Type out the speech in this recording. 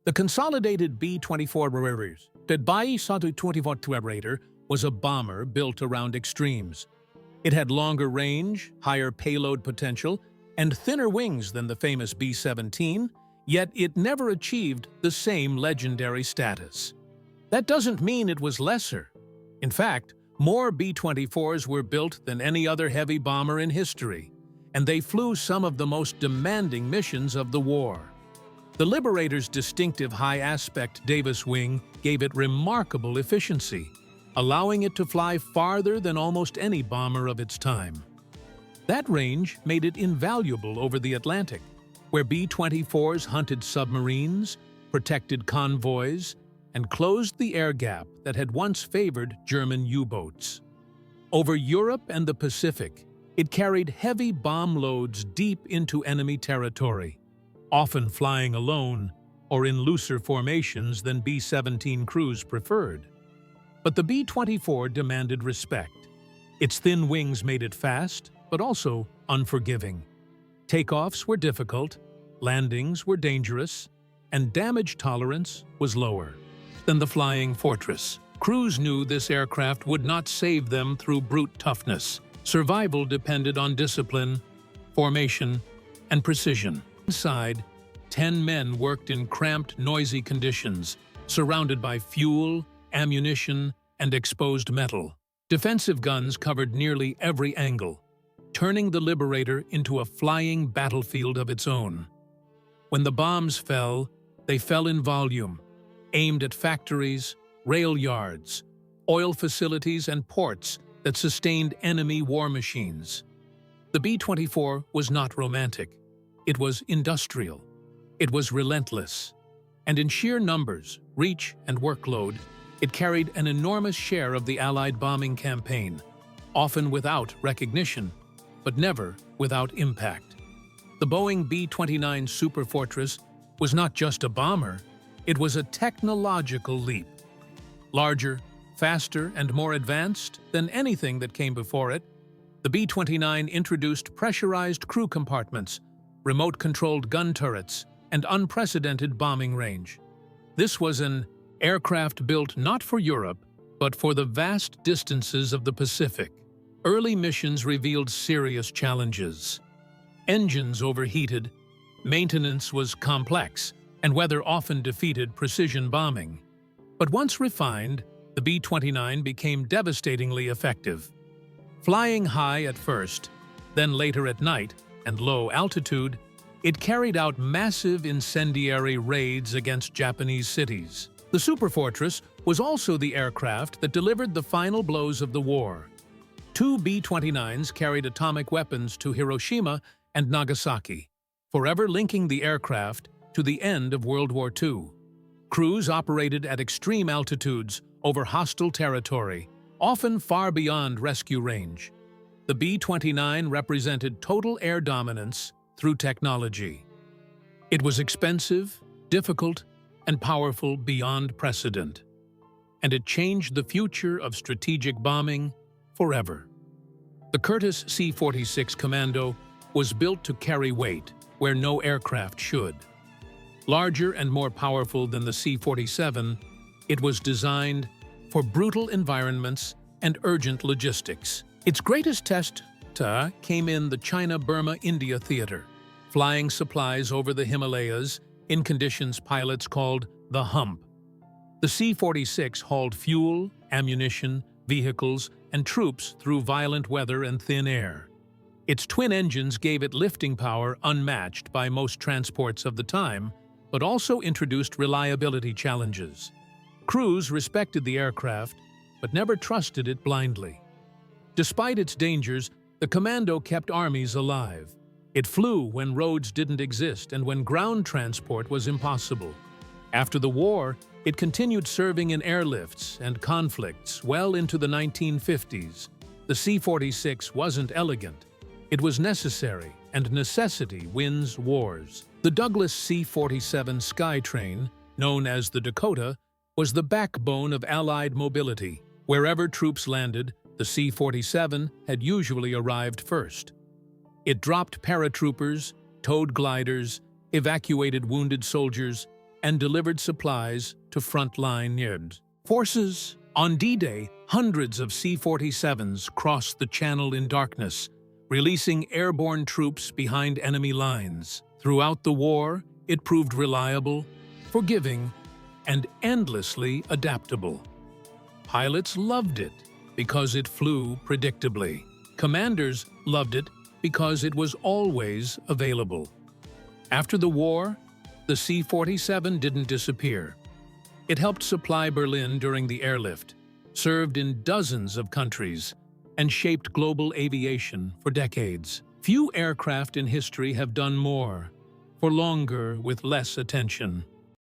The consolidated B-24 Liberator, the B-24 Liberator, was a bomber built around extremes. It had longer range, higher payload potential, and thinner wings than the famous B-17, yet it never achieved the same legendary status. That doesn't mean it was lesser. In fact, more B-24s were built than any other heavy bomber in history, and they flew some of the most demanding missions of the war. The Liberator's distinctive high-aspect Davis wing gave it remarkable efficiency, allowing it to fly farther than almost any bomber of its time. That range made it invaluable over the Atlantic, where B-24s hunted submarines, protected convoys, and closed the air gap that had once favored German U-boats. Over Europe and the Pacific, it carried heavy bomb loads deep into enemy territory, often flying alone or in looser formations than B-17 crews preferred. But the B-24 demanded respect. Its thin wings made it fast, but also unforgiving. Takeoffs were difficult, landings were dangerous, and damage tolerance was lower than the Flying Fortress. Crews knew this aircraft would not save them through brute toughness. Survival depended on discipline, formation, and precision. Inside, 10 men worked in cramped, noisy conditions, surrounded by fuel, ammunition, and exposed metal. Defensive guns covered nearly every angle, turning the Liberator into a flying battlefield of its own. When the bombs fell, they fell in volume, aimed at factories, rail yards, oil facilities, and ports that sustained enemy war machines. The B-24 was not romantic. It was industrial. It was relentless. And in sheer numbers, reach, and workload, it carried an enormous share of the Allied bombing campaign, often without recognition, but never without impact. The Boeing B-29 Superfortress was not just a bomber, it was a technological leap. Larger, faster, and more advanced than anything that came before it, the B-29 introduced pressurized crew compartments, remote-controlled gun turrets, and unprecedented bombing range. This was an aircraft built not for Europe, but for the vast distances of the Pacific. Early missions revealed serious challenges. Engines overheated, maintenance was complex, and weather often defeated precision bombing. But once refined, the B-29 became devastatingly effective. Flying high at first, then later at night and low altitude, it carried out massive incendiary raids against Japanese cities. The Superfortress was also the aircraft that delivered the final blows of the war. 2 B-29s carried atomic weapons to Hiroshima and Nagasaki, forever linking the aircraft to the end of World War II. Crews operated at extreme altitudes over hostile territory, often far beyond rescue range. The B-29 represented total air dominance through technology. It was expensive, difficult, and powerful beyond precedent. And it changed the future of strategic bombing forever. The Curtiss C-46 Commando was built to carry weight where no aircraft should. Larger and more powerful than the C-47, it was designed for brutal environments and urgent logistics. Its greatest test came in the China-Burma-India theater, flying supplies over the Himalayas in conditions pilots called the Hump. The C-46 hauled fuel, ammunition, vehicles, and troops through violent weather and thin air. Its twin engines gave it lifting power unmatched by most transports of the time, but also introduced reliability challenges. Crews respected the aircraft, but never trusted it blindly. Despite its dangers, the Commando kept armies alive. It flew when roads didn't exist and when ground transport was impossible. After the war, it continued serving in airlifts and conflicts well into the 1950s. The C-46 wasn't elegant. It was necessary, and necessity wins wars. The Douglas C-47 Skytrain, known as the Dakota, was the backbone of Allied mobility. Wherever troops landed, the C-47 had usually arrived first. It dropped paratroopers, towed gliders, evacuated wounded soldiers, and delivered supplies to frontline units. Forces. On D-Day, hundreds of C-47s crossed the Channel in darkness, releasing airborne troops behind enemy lines. Throughout the war, it proved reliable, forgiving, and endlessly adaptable. Pilots loved it because it flew predictably. Commanders loved it because it was always available. After the war, the C-47 didn't disappear. It helped supply Berlin during the airlift, served in dozens of countries, and shaped global aviation for decades. Few aircraft in history have done more, for longer with less attention.